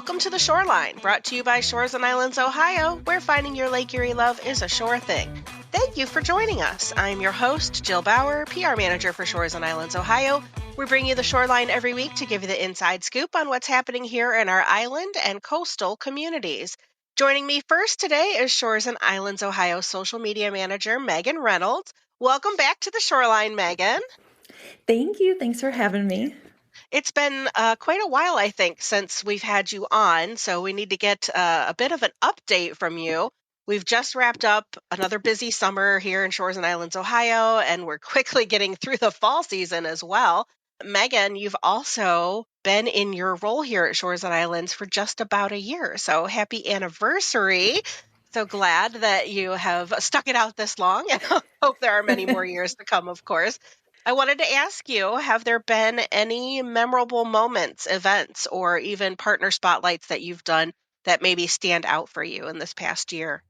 Welcome to The Shoreline, brought to you by Shores and Islands, Ohio, where finding your Lake Erie love is a sure thing. Thank you for joining us. I'm your host, Jill Bauer, PR Manager for Shores and Islands, Ohio. We bring you The Shoreline every week to give you the inside scoop on what's happening here in our island and coastal communities. Joining me first today is Shores and Islands, Ohio Social Media Manager, Megan Reynolds. Welcome back to The Shoreline, Megan. Thank you. Thanks for having me. It's been quite a while, I think, since we've had you on, so we need to get a bit of an update from you. We've just wrapped up another busy summer here in Shores and Islands, Ohio, and we're quickly getting through the fall season as well. Megan, you've also been in your role here at Shores and Islands for just about a year, so happy anniversary. So glad that you have stuck it out this long, and hope there are many more years to come, of course. I wanted to ask you, have there been any memorable moments, events, or even partner spotlights that you've done that maybe stand out for you in this past year?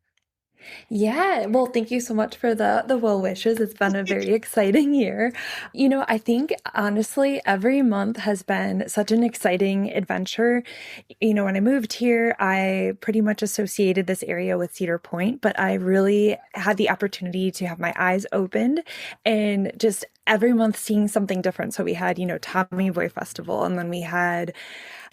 Yeah, well, thank you so much for the well wishes. It's been a very exciting year. I think honestly, every month has been such an exciting adventure. When I moved here, I pretty much associated this area with Cedar Point, but I really had the opportunity to have my eyes opened and just every month seeing something different. So we had, Tommy Boy Festival, and then we had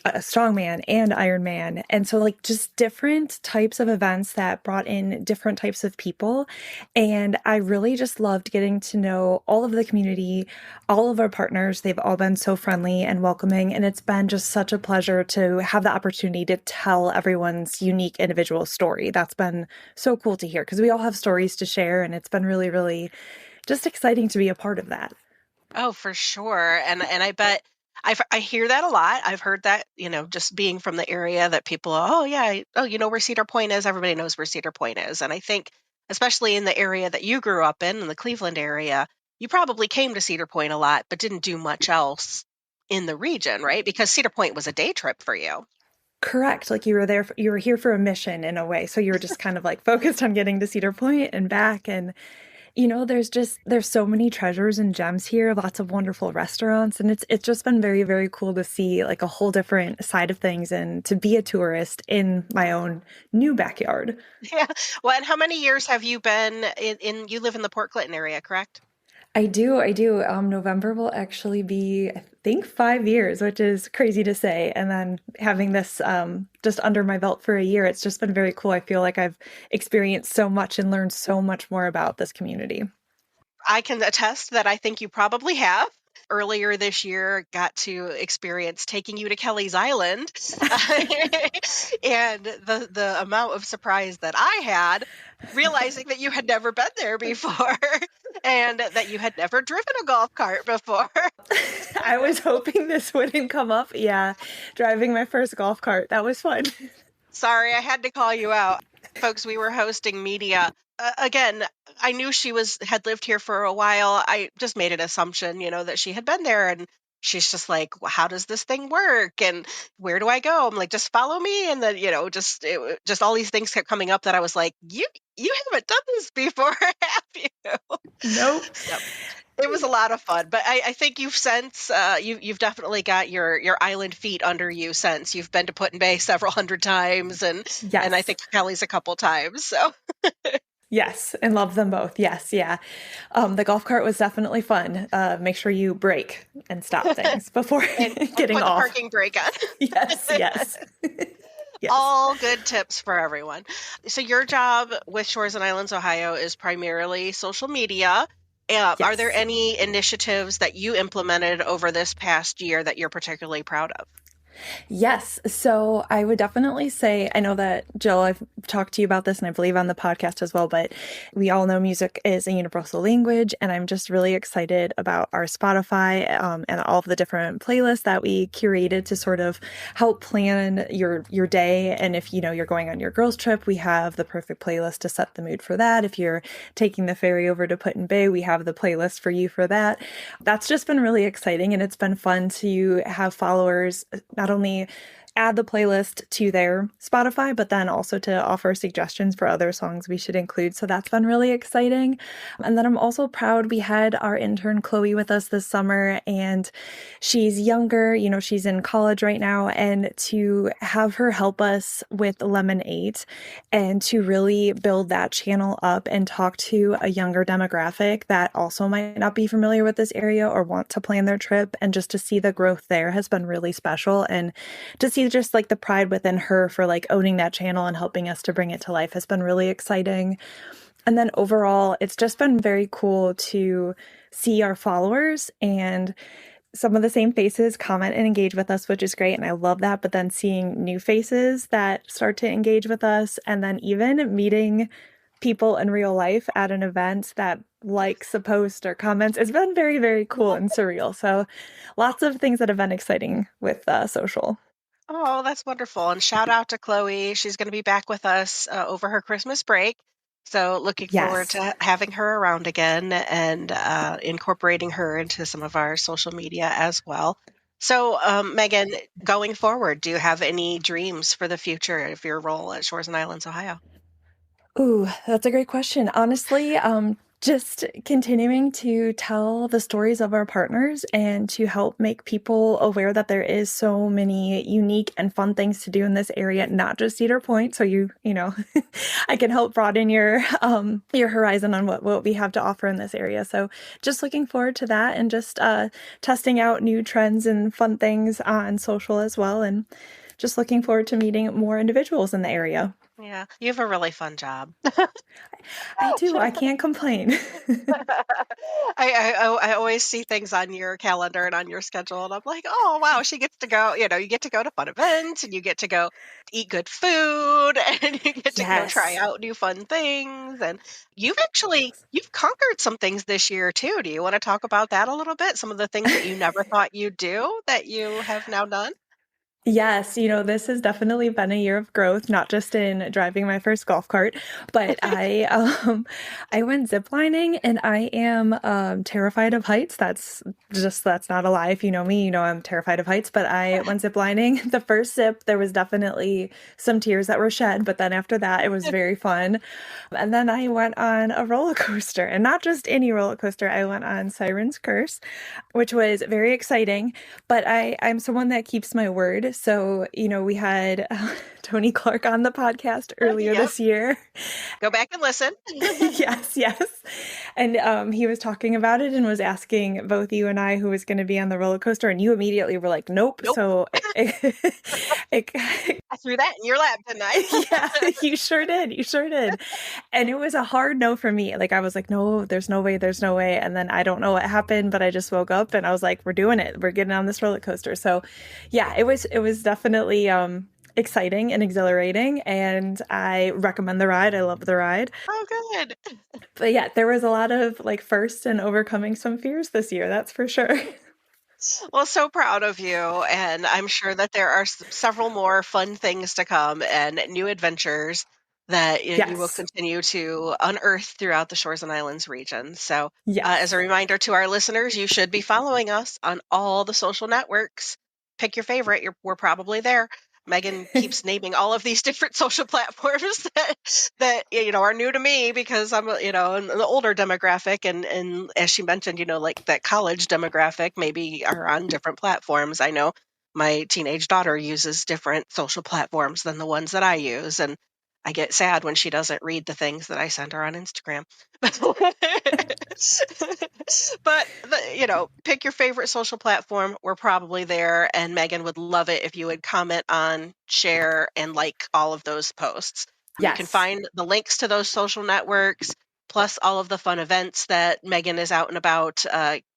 a strongman and Ironman. And so just different types of events that brought in different types of people. And I really just loved getting to know all of the community, all of our partners. They've all been so friendly and welcoming. And it's been just such a pleasure to have the opportunity to tell everyone's unique individual story. That's been so cool to hear because we all have stories to share. And it's been really, really just exciting to be a part of that. Oh, for sure. And I bet I hear that a lot. I've heard that, just being from the area that people, oh, yeah, oh, you know where Cedar Point is? Everybody knows where Cedar Point is. And I think, especially in the area that you grew up in the Cleveland area, you probably came to Cedar Point a lot, but didn't do much else in the region, right? Because Cedar Point was a day trip for you. Correct. Like you were here for a mission in a way. So you were just kind of focused on getting to Cedar Point and back. And there's so many treasures and gems here, lots of wonderful restaurants. And it's just been very, very cool to see a whole different side of things and to be a tourist in my own new backyard. Yeah. Well, and how many years have you been you live in the Port Clinton area, correct? I do. November will actually be, I think, 5 years, which is crazy to say. And then having this just under my belt for a year, it's just been very cool. I feel like I've experienced so much and learned so much more about this community. I can attest that I think you probably have. Earlier this year, got to experience taking you to Kelly's Island, and the amount of surprise that I had, realizing that you had never been there before, and that you had never driven a golf cart before. I was hoping this wouldn't come up. Yeah, driving my first golf cart. That was fun. Sorry, I had to call you out. Folks, we were hosting media. Again, I knew she had lived here for a while. I just made an assumption, that she had been there, and she's just like, well, how does this thing work? And where do I go? I'm like, just follow me. And then, just all these things kept coming up that I was like, you haven't done this before, have you? Nope. So, it was a lot of fun, but I think you've definitely got your island feet under you since you've been to Put-in-Bay several hundred times, and Yes. and I think Kelly's a couple times. So Yes, and love them both. Yes, yeah. The golf cart was definitely fun. Make sure you brake and stop things before and getting put off. the parking brake on. Yes. Yes. All good tips for everyone. So your job with Shores and Islands, Ohio, is primarily social media. Are there any initiatives that you implemented over this past year that you're particularly proud of? Yes. So I would definitely say, I know that, Jill, I've talked to you about this and I believe on the podcast as well, but we all know music is a universal language. And I'm just really excited about our Spotify and all of the different playlists that we curated to sort of help plan your day. And if, you're going on your girls trip, we have the perfect playlist to set the mood for that. If you're taking the ferry over to Put-in-Bay, we have the playlist for you for that. That's just been really exciting. And it's been fun to have followers not only add the playlist to their Spotify, but then also to offer suggestions for other songs we should include. So that's been really exciting. And then I'm also proud we had our intern Chloe with us this summer, and she's younger, she's in college right now, and to have her help us with Lemon 8 and to really build that channel up and talk to a younger demographic that also might not be familiar with this area or want to plan their trip, and just to see the growth there has been really special. And to see just like the pride within her for like owning that channel and helping us to bring it to life has been really exciting. And then overall, it's just been very cool to see our followers and some of the same faces comment and engage with us, which is great. And I love that. But then seeing new faces that start to engage with us, and then even meeting people in real life at an event that likes a post or comments, it's been very, very cool and surreal. So lots of things that have been exciting with social. Oh, that's wonderful. And shout out to Chloe. She's going to be back with us over her Christmas break. So looking forward Yes. to having her around again and incorporating her into some of our social media as well. So, Megan, going forward, do you have any dreams for the future of your role at Shores and Islands, Ohio? Ooh, that's a great question. Honestly, just continuing to tell the stories of our partners and to help make people aware that there is so many unique and fun things to do in this area, not just Cedar Point. So I can help broaden your horizon on what we have to offer in this area. So just looking forward to that, and just testing out new trends and fun things on social as well, and just looking forward to meeting more individuals in the area. Yeah, you have a really fun job. I do. I can't complain. I always see things on your calendar and on your schedule, and I'm like, oh wow, she gets to go. You get to go to fun events, and you get to go eat good food, and you get to go try Yes. out new fun things. And you've conquered some things this year too. Do you want to talk about that a little bit? Some of the things that you never thought you'd do that you have now done. Yes, this has definitely been a year of growth, not just in driving my first golf cart, but I went ziplining, and I am terrified of heights. That's not a lie. If you know me, I'm terrified of heights, but I went ziplining. The first zip, there was definitely some tears that were shed, but then after that, it was very fun. And then I went on a roller coaster, and not just any roller coaster. I went on Siren's Curse, which was very exciting. But I'm someone that keeps my word. So, we had Tony Clark on the podcast earlier Yep, this year. go back and listen. Yes, yes. And he was talking about it and was asking both you and I who was going to be on the roller coaster. And you immediately were like, nope. Nope, So, I threw that in your lap, didn't I? yeah, you sure did. You sure did. And it was a hard no for me. Like, I was like, no, there's no way, there's no way. And then I don't know what happened, but I just woke up and I was like, we're doing it. We're getting on this roller coaster. So yeah, it was definitely exciting and exhilarating. And I recommend the ride. I love the ride. Oh, good. But yeah, there was a lot of like firsts and overcoming some fears this year, that's for sure. Well, so proud of you, and I'm sure that there are several more fun things to come and new adventures that you will Yes. continue to unearth throughout the Shores and Islands region. So, as a Yes. reminder to our listeners, you should be following us on all the social networks. Pick your favorite; we're probably there. Megan keeps naming all of these different social platforms that are new to me because I'm in the older demographic, and as she mentioned, like that college demographic maybe are on different platforms. I know my teenage daughter uses different social platforms than the ones that I use, and I get sad when she doesn't read the things that I send her on Instagram. But pick your favorite social platform. We're probably there, and Megan would love it if you would comment on, share, and like all of those posts. You can Yes. find the links to those social networks, plus all of the fun events that Megan is out and about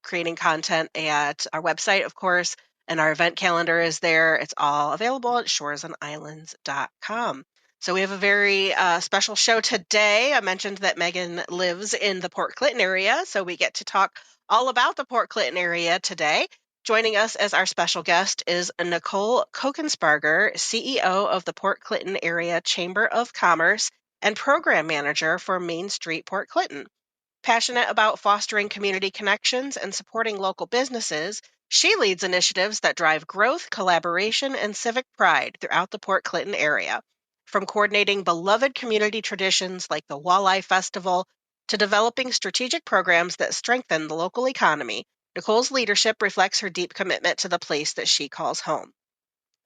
creating content at our website, of course, and our event calendar is there. It's all available at shoresandirlands.com. So we have a very special show today. I mentioned that Megan lives in the Port Clinton area, so we get to talk all about the Port Clinton area today. Joining us as our special guest is Nicole Kokensparger, CEO of the Port Clinton Area Chamber of Commerce and Program Manager for Main Street Port Clinton. Passionate about fostering community connections and supporting local businesses, She leads initiatives that drive growth, collaboration, and civic pride throughout the Port Clinton area. From coordinating beloved community traditions like the Walleye Festival to developing strategic programs that strengthen the local economy, Nicole's leadership reflects her deep commitment to the place that she calls home.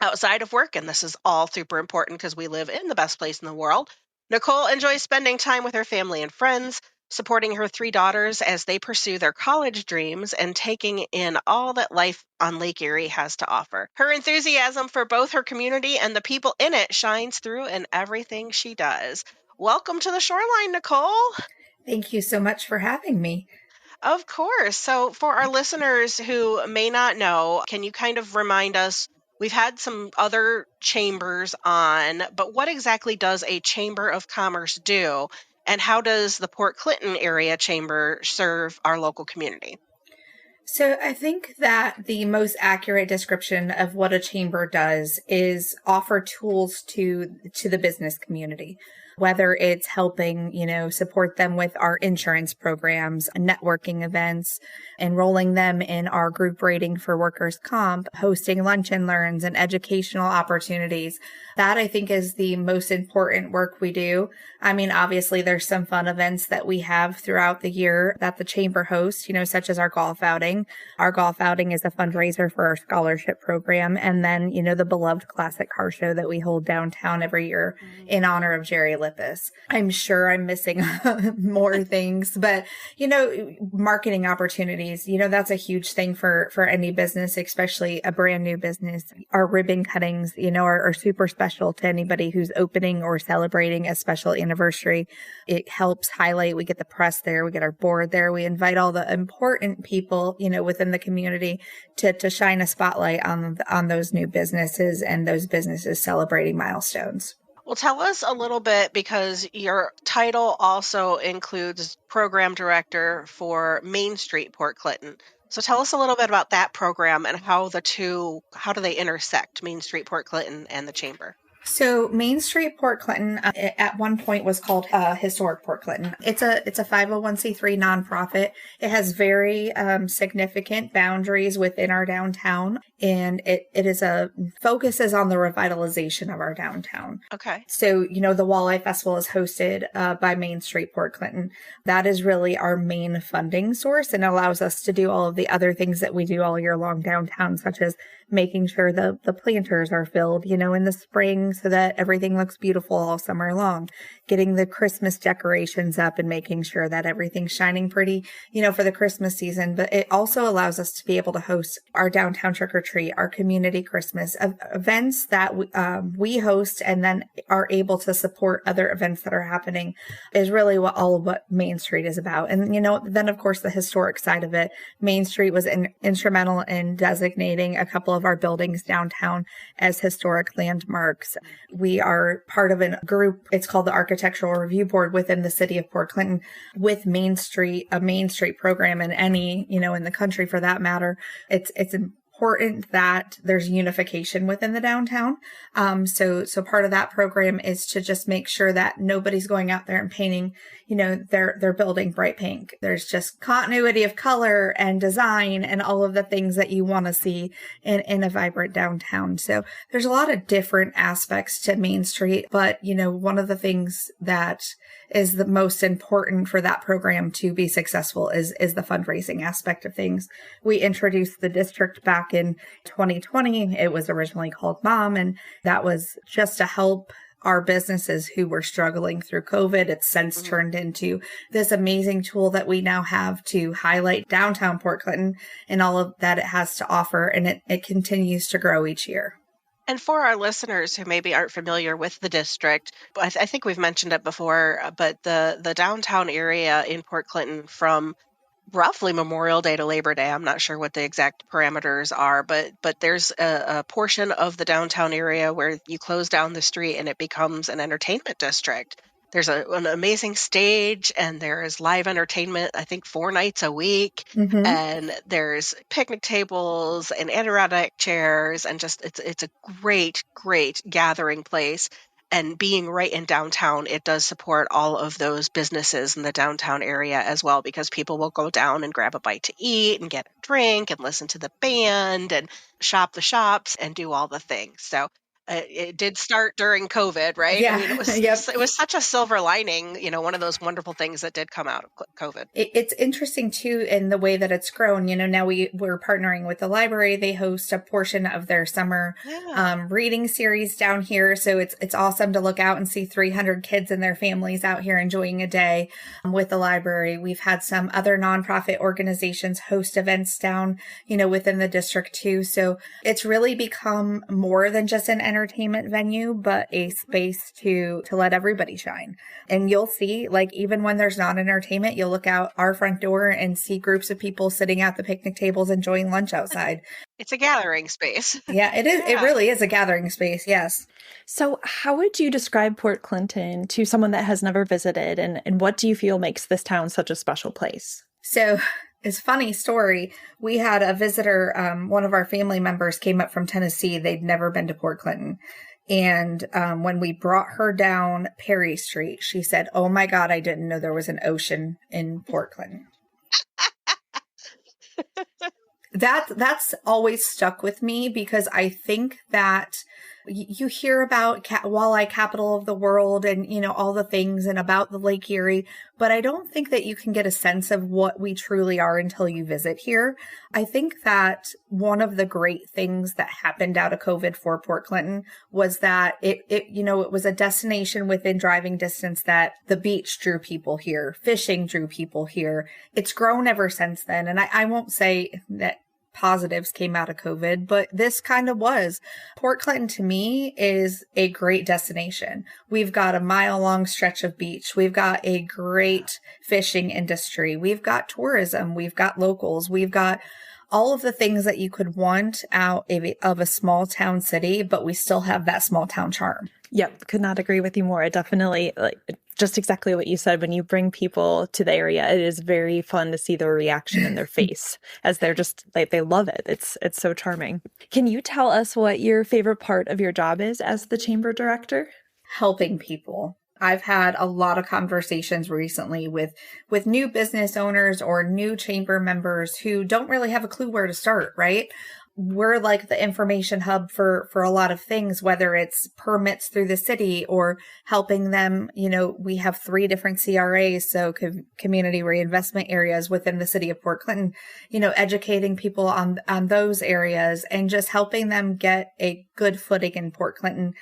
Outside of work, and this is all super important because we live in the best place in the world, Nicole enjoys spending time with her family and friends, supporting her three daughters as they pursue their college dreams and taking in all that life on Lake Erie has to offer. Her enthusiasm for both her community and the people in it shines through in everything she does. Welcome to the Shoreline, Nicole. Thank you so much for having me. Of course. So, for our listeners who may not know, can you kind of remind us? We've had some other chambers on, but what exactly does a Chamber of Commerce do? And how does the Port Clinton Area Chamber serve our local community? So I think that the most accurate description of what a chamber does is offer tools to the business community, whether it's helping, support them with our insurance programs, networking events, enrolling them in our group rating for workers' comp, hosting lunch and learns and educational opportunities. That I think is the most important work we do. I mean, obviously there's some fun events that we have throughout the year that the chamber hosts, such as our golf outing. Our golf outing is a fundraiser for our scholarship program. And then, the beloved classic car show that we hold downtown every year in honor of Jerry Lippis. I'm sure I'm missing more things, but, marketing opportunities, that's a huge thing for any business, especially a brand new business. Our ribbon cuttings, are super special to anybody who's opening or celebrating a special anniversary. It helps highlight, we get the press there, we get our board there, we invite all the important people, within the community to shine a spotlight on those new businesses and those businesses celebrating milestones. Well, tell us a little bit, because your title also includes program director for Main Street Port Clinton. So tell us a little bit about that program and how do they intersect, Main Street Port Clinton and the Chamber? So Main Street Port Clinton at one point was called Historic Port Clinton. It's a 501c3 nonprofit. It has very significant boundaries within our downtown, and it focuses on the revitalization of our downtown. Okay. So, the Walleye Festival is hosted by Main Street Port Clinton. That is really our main funding source and allows us to do all of the other things that we do all year long downtown, such as making sure the planters are filled, in the spring so that everything looks beautiful all summer long, getting the Christmas decorations up and making sure that everything's shining pretty, for the Christmas season. But it also allows us to be able to host our downtown trick or treat, our community Christmas events that we host and then are able to support other events that are happening is really all of what Main Street is about. And, then of course the historic side of it, Main Street was instrumental in designating a couple of our buildings downtown as historic landmarks. We are part of a group, it's called the Architectural Review Board within the city of Port Clinton, with Main Street, a Main Street program in any, in the country for that matter. It's important that there's unification within the downtown. So part of that program is to just make sure that nobody's going out there and painting, their building bright pink. There's just continuity of color and design and all of the things that you want to see in a vibrant downtown. So there's a lot of different aspects to Main Street, but, one of the things that is the most important for that program to be successful is the fundraising aspect of things. We introduced the district back in 2020. It was originally called MOM, and that was just to help our businesses who were struggling through COVID. It's since turned into this amazing tool that we now have to highlight downtown Port Clinton and all of that it has to offer. And it continues to grow each year. And for our listeners who maybe aren't familiar with the district, I think we've mentioned it before, but the downtown area in Port Clinton from roughly Memorial Day to Labor Day, I'm not sure what the exact parameters are, but there's a portion of the downtown area where you close down the street and it becomes an entertainment district. There's an amazing stage, and there's live entertainment, I think 4 nights a week. Mm-hmm. And there's picnic tables and Adirondack chairs, and just it's a great gathering place. And being right in downtown, it does support all of those businesses in the downtown area as well, because people will go down and grab a bite to eat and get a drink and listen to the band and shop the shops and do all the things. So it did start during COVID, right? I Yeah. mean, Yep. it was such a silver lining, one of those wonderful things that did come out of COVID. It's interesting too in the way that it's grown. Now we're partnering with the library. They host a portion of their summer reading series down here. So it's awesome to look out and see 300 kids and their families out here enjoying a day with the library. We've had some other nonprofit organizations host events down, within the district too. So it's really become more than just an entertainment venue, but a space to let everybody shine. And you'll see, like, even when there's not entertainment, you'll look out our front door and see groups of people sitting at the picnic tables enjoying lunch outside. It's a gathering space. Yeah, it is. Yeah. It really is a gathering space. Yes. So how would you describe Port Clinton to someone that has never visited, and what do you feel makes this town such a special place? So it's a funny story. We had a visitor, one of our family members came up from Tennessee. They'd never been to Port Clinton. And when we brought her down Perry Street, she said, "Oh my God, I didn't know there was an ocean in Port Clinton." That's always stuck with me, because I think that you hear about walleye capital of the world and, all the things and about the Lake Erie, but I don't think that you can get a sense of what we truly are until you visit here. I think that one of the great things that happened out of COVID for Port Clinton was that it was a destination within driving distance, that the beach drew people here, fishing drew people here. It's grown ever since then. And I won't say that positives came out of COVID, but this kind of was. Port Clinton to me is a great destination. We've got a mile-long stretch of beach. We've got a great fishing industry. We've got tourism. We've got locals. We've got all of the things that you could want out of a small town city, but we still have that small town charm. Yep, could not agree with you more. I definitely, just exactly what you said. When you bring people to the area, it is very fun to see the reaction in their face as they're just they love it. It's so charming. Can you tell us what your favorite part of your job is as the chamber director? Helping people. I've had a lot of conversations recently with new business owners or new chamber members who don't really have a clue where to start, right? We're like the information hub for a lot of things, whether it's permits through the city or helping them. We have 3 different CRAs, so community reinvestment areas within the city of Port Clinton, educating people on those areas and just helping them get a good footing in Port Clinton.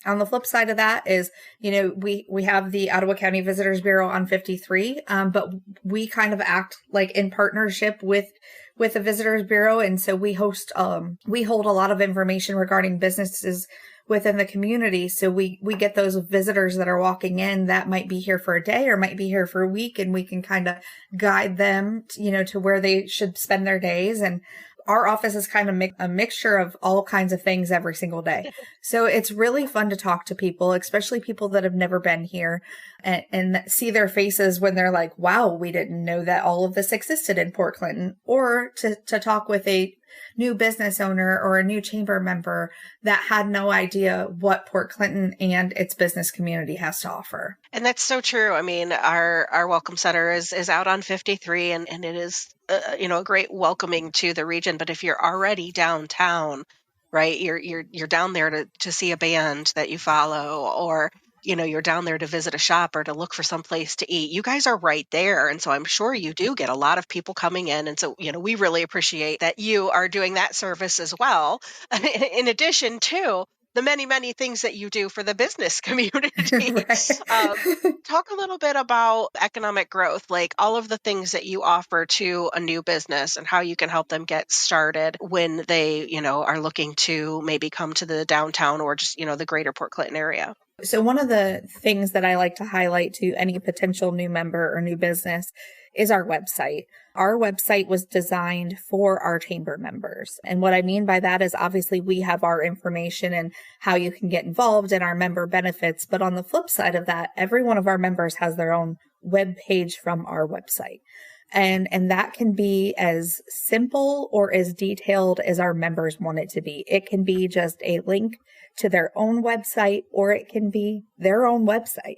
On the flip side of that is, we have the Ottawa County Visitors Bureau on 53, but we kind of act like in partnership with the Visitors Bureau. And so we hold a lot of information regarding businesses within the community. So we get those visitors that are walking in that might be here for a day or might be here for a week, and we can kind of guide them, to where they should spend their days. And our office is kind of a mixture of all kinds of things every single day. So it's really fun to talk to people, especially people that have never been here, and see their faces when they're like, wow, we didn't know that all of this existed in Port Clinton. Or to talk with a new business owner or a new chamber member that had no idea what Port Clinton and its business community has to offer. And that's so true. I mean, our Welcome Center is out on 53, and it is, a great welcoming to the region. But if you're already downtown, right, you're down there to see a band that you follow, or you're down there to visit a shop or to look for some place to eat. You guys are right there. And so I'm sure you do get a lot of people coming in. And so, we really appreciate that you are doing that service as well, in addition to the many, many things that you do for the business community. Talk a little bit about economic growth, like all of the things that you offer to a new business and how you can help them get started when they, are looking to maybe come to the downtown or just, the greater Port Clinton area. So one of the things that I like to highlight to any potential new member or new business is our website. Our website was designed for our chamber members. And what I mean by that is obviously we have our information and how you can get involved in our member benefits. But on the flip side of that, every one of our members has their own web page from our website. And that can be as simple or as detailed as our members want it to be. It can be just a link to their own website, or it can be their own website.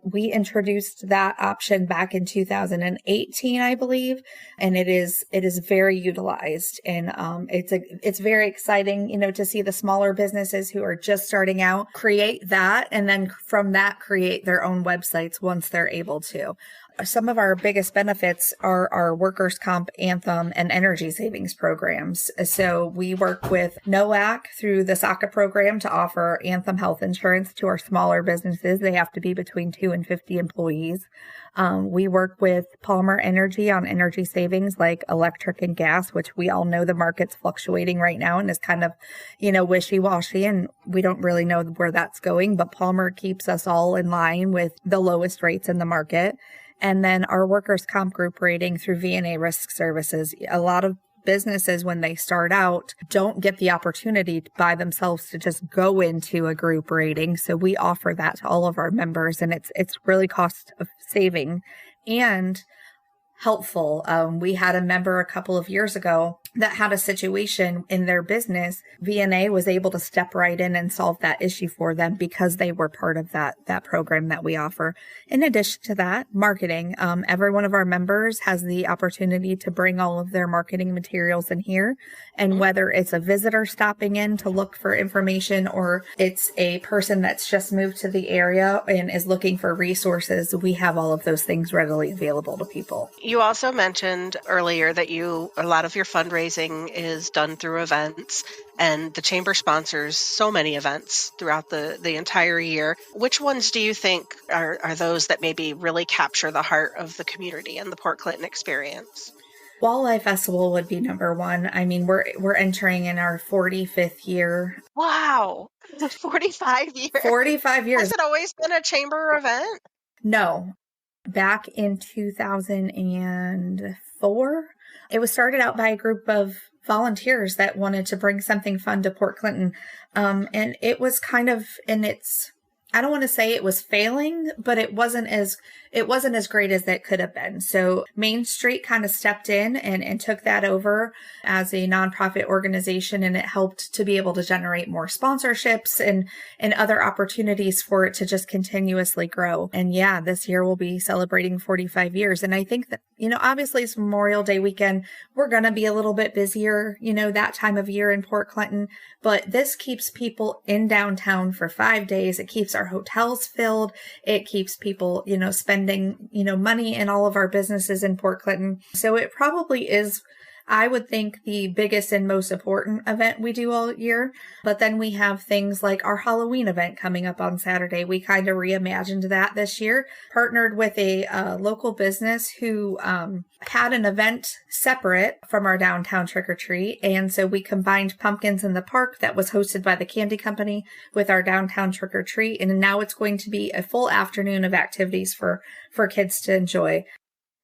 We introduced that option back in 2018, I believe, and it is very utilized, and it's very exciting, to see the smaller businesses who are just starting out create that, and then from that create their own websites once they're able to. Some of our biggest benefits are our workers' comp, Anthem, and energy savings programs. So we work with NOAC through the SACA program to offer Anthem health insurance to our smaller businesses. They have to be between 2 and 50 employees. We work with Palmer Energy on energy savings like electric and gas, which we all know the market's fluctuating right now and is kind of, wishy-washy, and we don't really know where that's going. But Palmer keeps us all in line with the lowest rates in the market. And then our workers' comp group rating through VNA Risk Services. A lot of businesses, when they start out, don't get the opportunity by themselves to just go into a group rating. So we offer that to all of our members, and it's really cost saving and helpful. We had a member a couple of years ago that had a situation in their business. VNA was able to step right in and solve that issue for them because they were part of that program that we offer. In addition to that, marketing. Every one of our members has the opportunity to bring all of their marketing materials in here. And whether it's a visitor stopping in to look for information, or it's a person that's just moved to the area and is looking for resources, we have all of those things readily available to people. You also mentioned earlier that a lot of your fundraising is done through events, and the chamber sponsors so many events throughout the entire year. Which ones do you think are those that maybe really capture the heart of the community and the Port Clinton experience? Walleye Festival would be number one. I mean, we're entering in our 45th year. Wow. 45 years. 45 years. Has it always been a chamber event? No. Back in 2004, it was started out by a group of volunteers that wanted to bring something fun to Port Clinton. And it was kind of in its, I don't want to say it was failing, but it wasn't as great as it could have been. So Main Street kind of stepped in and took that over as a nonprofit organization, and it helped to be able to generate more sponsorships and other opportunities for it to just continuously grow. And yeah, this year we'll be celebrating 45 years. And I think that, obviously it's Memorial Day weekend. We're going to be a little bit busier, that time of year in Port Clinton, but this keeps people in downtown for 5 days. It keeps our hotels filled. It keeps people, spending, money in all of our businesses in Port Clinton. So it probably is, I would think, the biggest and most important event we do all year. But then we have things like our Halloween event coming up on Saturday. We kind of reimagined that this year, partnered with a local business who had an event separate from our downtown trick or treat. And so we combined Pumpkins in the Park that was hosted by the Candy Company with our downtown trick or treat. And now it's going to be a full afternoon of activities for kids to enjoy.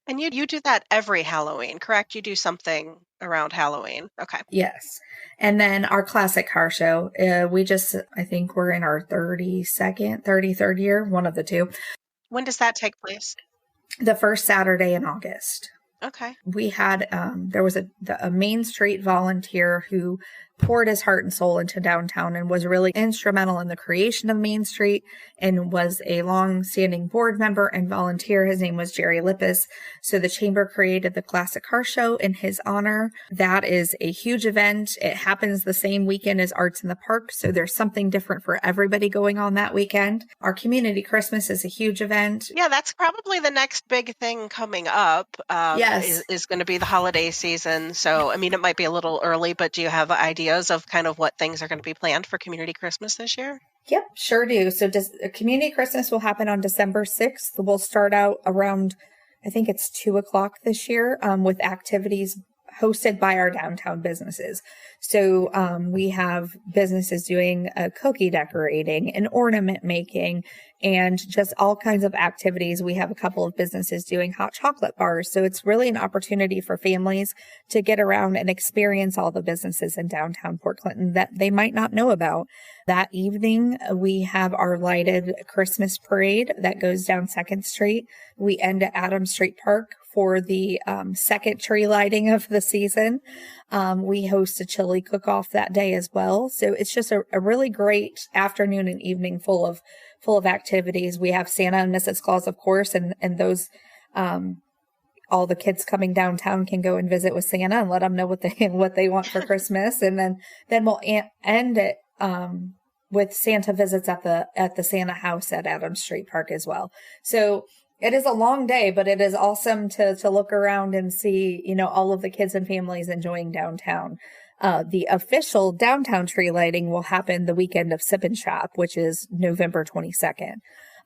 And you do that every Halloween, correct? You do something around Halloween. Okay. Yes. And then our classic car show, I think we're in our 33rd year, one of the two. When does that take place? The first Saturday in August. Okay. We had, there was a Main Street volunteer who poured his heart and soul into downtown and was really instrumental in the creation of Main Street, and was a long-standing board member and volunteer. His name was Jerry Lippis. So the chamber created the Classic Car Show in his honor. That is a huge event. It happens the same weekend as Arts in the Park, so there's something different for everybody going on that weekend. Our Community Christmas is a huge event. Yeah, that's probably the next big thing coming up. Yes. Is going to be the holiday season. So, I mean, it might be a little early, but do you have ideas of kind of what things are going to be planned for Community Christmas this year? Yep, sure do. So Community Christmas will happen on December 6th. We'll start out around, I think it's 2:00 this year, with activities hosted by our downtown businesses. So we have businesses doing cookie decorating and ornament making and just all kinds of activities. We have a couple of businesses doing hot chocolate bars. So it's really an opportunity for families to get around and experience all the businesses in downtown Port Clinton that they might not know about. That evening, we have our lighted Christmas parade that goes down 2nd Street. We end at Adams Street Park for the second tree lighting of the season. We host a chili cook-off that day as well. So it's just a really great afternoon and evening full of activities. We have Santa and Mrs. Claus, of course, and those all the kids coming downtown can go and visit with Santa and let them know what they want for Christmas. And then we'll end it with Santa visits at the Santa house at Adams Street Park as well. So it is a long day, but it is awesome to look around and see, all of the kids and families enjoying downtown. The official downtown tree lighting will happen the weekend of Sip and Shop, which is November 22nd.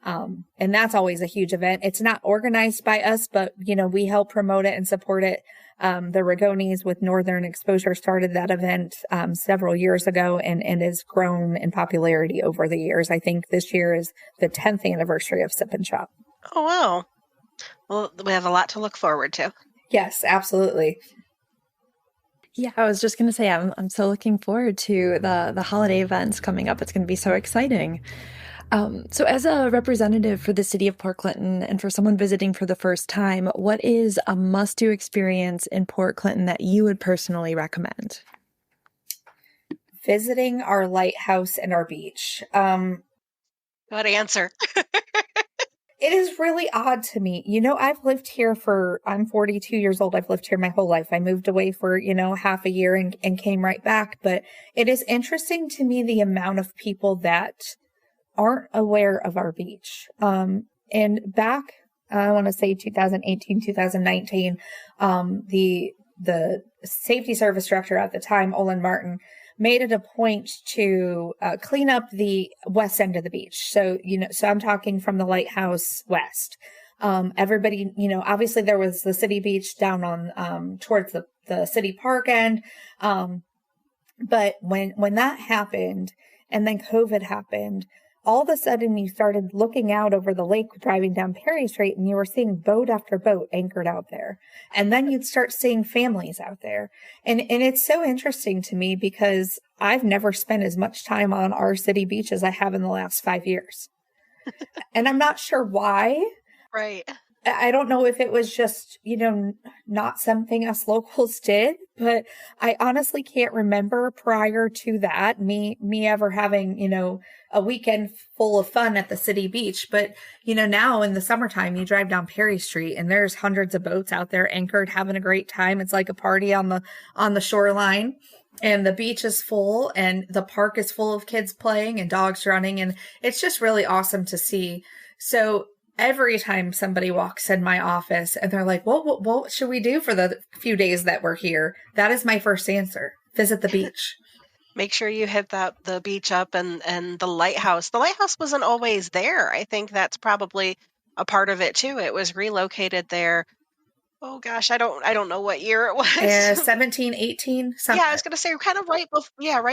And that's always a huge event. It's not organized by us, but, we help promote it and support it. The Rigonis with Northern Exposure started that event several years ago and has grown in popularity over the years. I think this year is the 10th anniversary of Sip and Shop. Oh, wow. Well, we have a lot to look forward to. Yes, absolutely. Yeah, I was just going to say, I'm so looking forward to the holiday events coming up. It's going to be so exciting. So as a representative for the city of Port Clinton and for someone visiting for the first time, what is a must-do experience in Port Clinton that you would personally recommend? Visiting our lighthouse and our beach. Good answer. It is really odd to me. I've lived here I'm 42 years old. I've lived here my whole life. I moved away for, half a year and came right back. But it is interesting to me the amount of people that aren't aware of our beach. And back, I want to say 2018, 2019, the safety service director at the time, Olin Martin, made it a point to clean up the west end of the beach. So, so I'm talking from the lighthouse west. Everybody, obviously there was the city beach down on towards the city park end. But when that happened and then COVID happened, all of a sudden you started looking out over the lake driving down Perry Street and you were seeing boat after boat anchored out there. And then you'd start seeing families out there. And it's so interesting to me because I've never spent as much time on our city beach as I have in the last 5 years. And I'm not sure why. Right. I don't know if it was just, not something us locals did, but I honestly can't remember prior to that me ever having, a weekend full of fun at the city beach. But, now in the summertime, you drive down Perry Street and there's hundreds of boats out there anchored, having a great time. It's like a party on the shoreline. And the beach is full and the park is full of kids playing and dogs running. And it's just really awesome to see. So every time somebody walks in my office and they're like, well, what should we do for the few days that we're here? That is my first answer. Visit the beach. Make sure you hit the beach up and the lighthouse. The lighthouse wasn't always there. I think that's probably a part of it too. It was relocated there. Oh gosh, I don't know what year it was. 17, 18, something. Yeah, I was going to say kind of right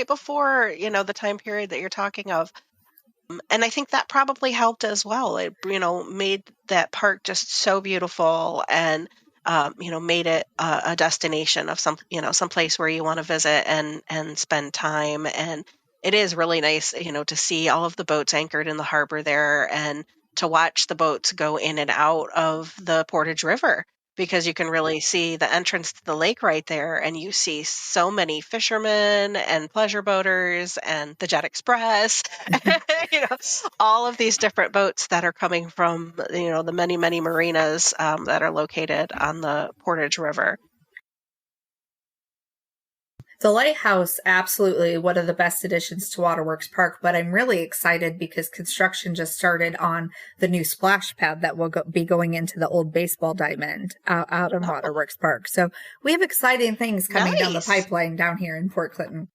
before, the time period that you're talking of. And I think that probably helped as well. It, made that park just so beautiful and, made it a destination of some place where you want to visit and spend time. And it is really nice, to see all of the boats anchored in the harbor there and to watch the boats go in and out of the Portage River, because you can really see the entrance to the lake right there. And you see so many fishermen and pleasure boaters and the Jet Express, all of these different boats that are coming from, the many, many marinas that are located on the Portage River. The lighthouse, absolutely one of the best additions to Waterworks Park, but I'm really excited because construction just started on the new splash pad that will be going into the old baseball diamond out in Waterworks Park. So we have exciting things coming down the pipeline down here in Port Clinton.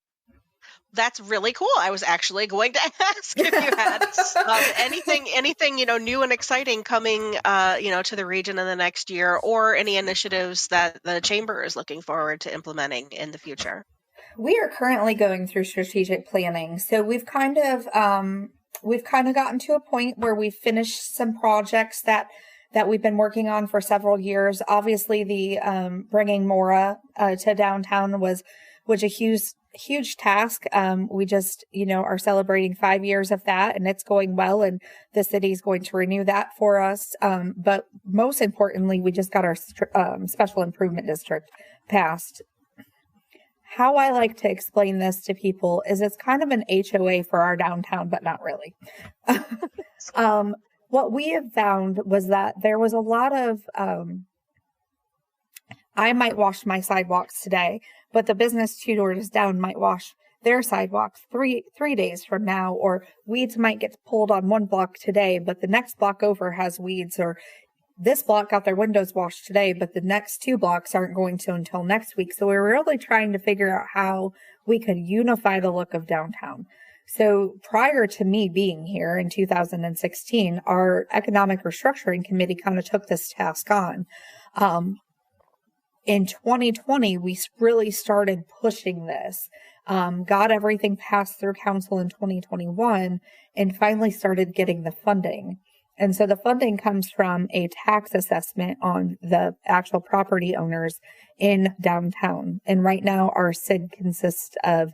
That's really cool. I was actually going to ask if you had anything, new and exciting coming, to the region in the next year, or any initiatives that the chamber is looking forward to implementing in the future. We are currently going through strategic planning. So we've kind of gotten to a point where we've finished some projects that we've been working on for several years. Obviously, the bringing Mora to downtown was a huge task. We just, are celebrating 5 years of that, and it's going well, and the city is going to renew that for us. But most importantly, we just got our special improvement district passed. How I like to explain this to people is it's kind of an HOA for our downtown, but not really. What we have found was that there was a lot of, I might wash my sidewalks today, but the business 2 doors down might wash their sidewalks three days from now, or weeds might get pulled on one block today, but the next block over has weeds, or this block got their windows washed today, but the next 2 blocks aren't going to until next week. So we were really trying to figure out how we could unify the look of downtown. So prior to me being here in 2016, our economic restructuring committee kind of took this task on. In 2020, we really started pushing this, got everything passed through council in 2021, and finally started getting the funding. And so the funding comes from a tax assessment on the actual property owners in downtown. And right now our SID consists of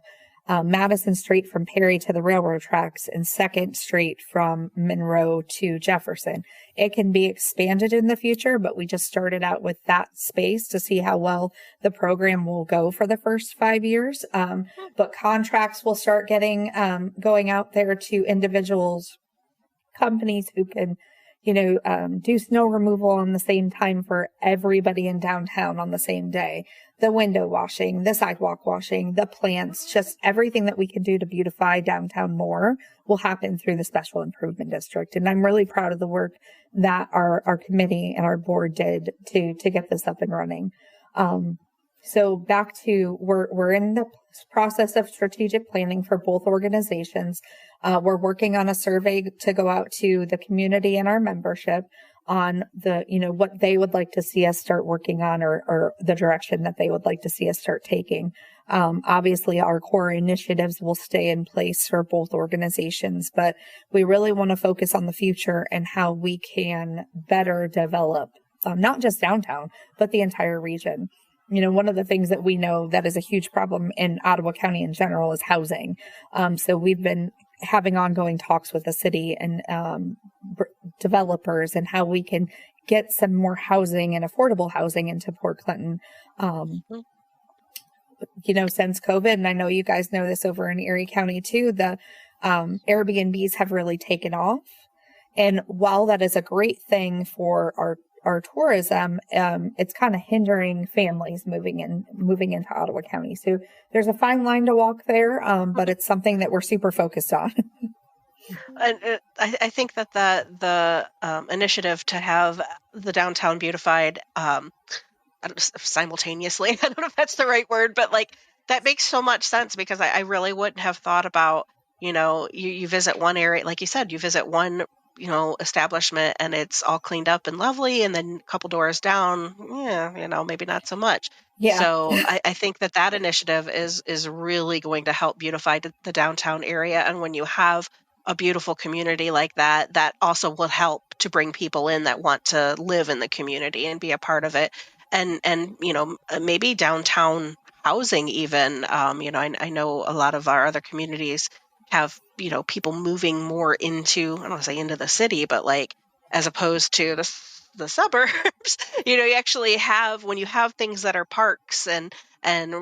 Madison Street from Perry to the railroad tracks and 2nd Street from Monroe to Jefferson. It can be expanded in the future, but we just started out with that space to see how well the program will go for the first 5 years. But contracts will start going out there to individuals, companies who can, do snow removal on the same time for everybody in downtown on the same day. The window washing, the sidewalk washing, the plants, just everything that we can do to beautify downtown more will happen through the special improvement district. And I'm really proud of the work that our committee and our board did to get this up and running. So back to, we're in the process of strategic planning for both organizations. We're working on a survey to go out to the community and our membership on what they would like to see us start working on, or the direction that they would like to see us start taking. Obviously our core initiatives will stay in place for both organizations, but we really want to focus on the future and how we can better develop, not just downtown, but the entire region. One of the things that we know that is a huge problem in Ottawa County in general is housing. So we've been having ongoing talks with the city and developers and how we can get some more housing and affordable housing into Port Clinton. Since COVID, and I know you guys know this over in Erie County too, the Airbnbs have really taken off. And while that is a great thing for our tourism, it's kind of hindering families moving into Ottawa County. So there's a fine line to walk there, but it's something that we're super focused on. And I think that the initiative to have the downtown beautified simultaneously, I don't know if that's the right word, but that makes so much sense, because I really wouldn't have thought about, you visit one area, like you said, you visit one establishment and it's all cleaned up and lovely, and then a couple doors down, maybe not so much. Yeah. So I think that initiative is really going to help beautify the downtown area. And when you have a beautiful community like that, that also will help to bring people in that want to live in the community and be a part of it. And maybe downtown housing even, I know a lot of our other communities have, people moving more into, I don't want to say into the city, but as opposed to the suburbs, you actually have, when you have things that are parks and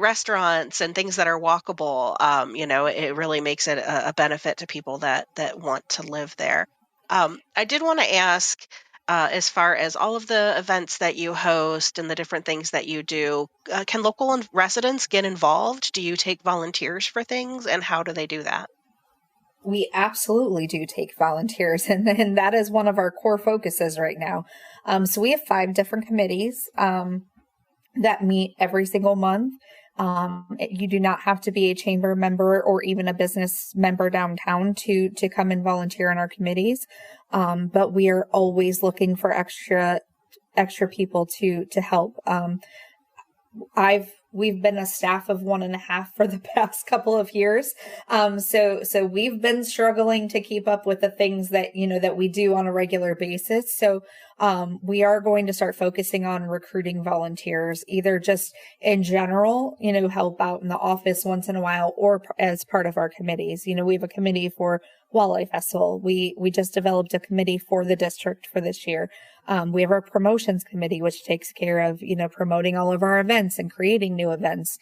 restaurants and things that are walkable, it really makes it a benefit to people that want to live there. I did want to ask, as far as all of the events that you host and the different things that you do, can local residents get involved? Do you take volunteers for things, and how do they do that? We absolutely do take volunteers, and that is one of our core focuses right now. So we have 5 different committees that meet every single month. You do not have to be a chamber member or even a business member downtown to come and volunteer in our committees. But we are always looking for extra people to help. We've been a staff of 1.5 for the past couple of years. So we've been struggling to keep up with the things that, that we do on a regular basis. So, We are going to start focusing on recruiting volunteers, either just in general, help out in the office once in a while, or as part of our committees. We have a committee for Walleye Festival. We just developed a committee for the district for this year. We have our promotions committee, which takes care of, promoting all of our events and creating new events.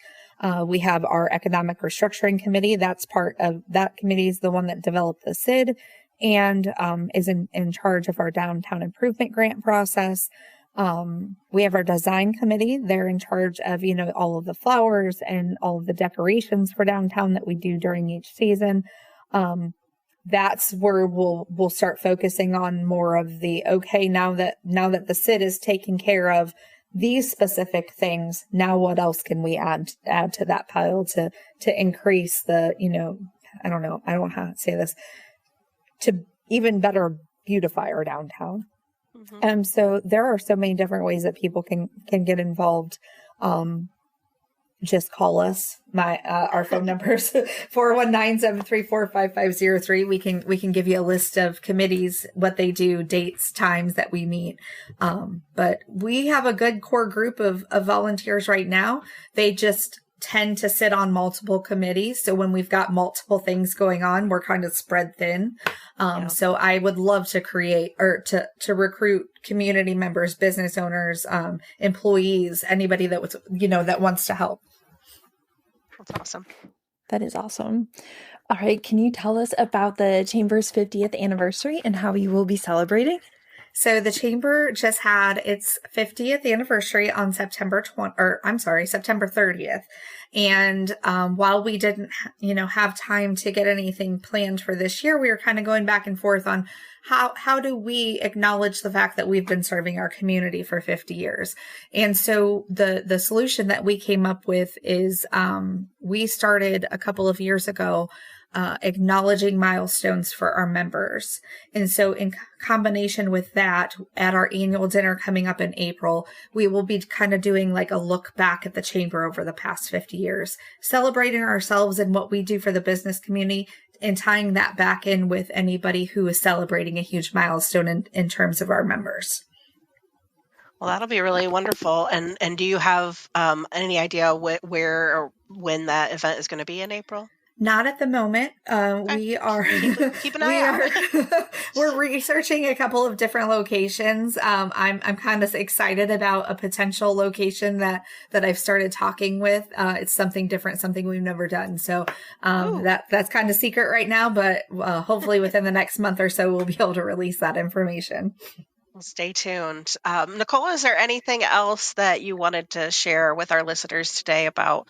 We have our economic restructuring committee. That's part of that committee is the one that developed the SID and is in charge of our downtown improvement grant process. We have our design committee. They're in charge of, all of the flowers and all of the decorations for downtown that we do during each season. That's where we'll start focusing on more of the, okay, now that the SID is taking care of these specific things, now what else can we add to that pile to increase the, I don't know how to say this, to even better beautify our downtown. Mm-hmm. So there are so many different ways that people can get involved. Just call us. Our phone number is 419-734-5503. We can give you a list of committees, what they do, dates, times that we meet. But we have a good core group of volunteers right now. They just tend to sit on multiple committees. So when we've got multiple things going on, we're kind of spread thin. So I would love to create or to recruit community members, business owners, employees, anybody that was, that wants to help. That's awesome. That is awesome. All right. Can you tell us about the Chamber's 50th anniversary and how you will be celebrating? So the Chamber just had its 50th anniversary on September 30th. And while we didn't, have time to get anything planned for this year, we were kind of going back and forth on how do we acknowledge the fact that we've been serving our community for 50 years. And so the solution that we came up with is we started a couple of years ago acknowledging milestones for our members. And so in combination with that, at our annual dinner coming up in April, we will be kind of doing like a look back at the Chamber over the past 50 years, celebrating ourselves and what we do for the business community and tying that back in with anybody who is celebrating a huge milestone in terms of our members. Well, that'll be really wonderful. And do you have any idea where or when that event is going to be in April? Not at the moment. We are keep an eye out. We're researching a couple of different locations. I'm kind of excited about a potential location that I've started talking with. It's something different, something we've never done. So that's kind of secret right now, but hopefully within the next month or so we'll be able to release that information. Well, stay tuned. Nicole, is there anything else that you wanted to share with our listeners today about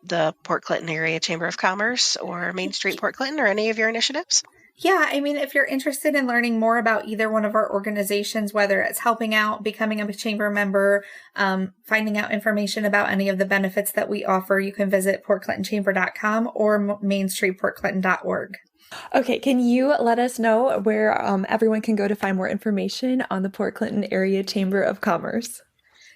the Port Clinton Area Chamber of Commerce or Main Street Port Clinton or any of your initiatives? Yeah, I mean, if you're interested in learning more about either one of our organizations, whether it's helping out, becoming a chamber member, finding out information about any of the benefits that we offer, you can visit portclintonchamber.com or mainstreetportclinton.org. Okay, can you let us know where everyone can go to find more information on the Port Clinton Area Chamber of Commerce?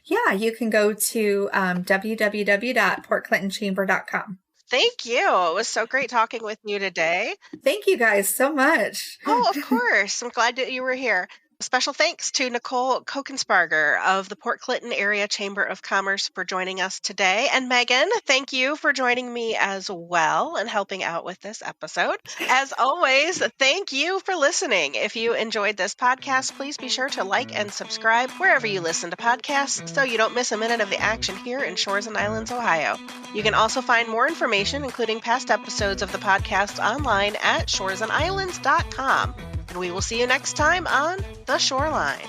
Yeah, you can go to www.portclintonchamber.com. Thank you. It was so great talking with you today. Thank you guys so much. Oh, of course. I'm glad that you were here. Special thanks to Nicole Kokensparger of the Port Clinton Area Chamber of Commerce for joining us today. And Megan, thank you for joining me as well and helping out with this episode. As always, thank you for listening. If you enjoyed this podcast, please be sure to like and subscribe wherever you listen to podcasts so you don't miss a minute of the action here in Shores and Islands, Ohio. You can also find more information, including past episodes of the podcast, online at shoresandislands.com. And we will see you next time on The Shoreline.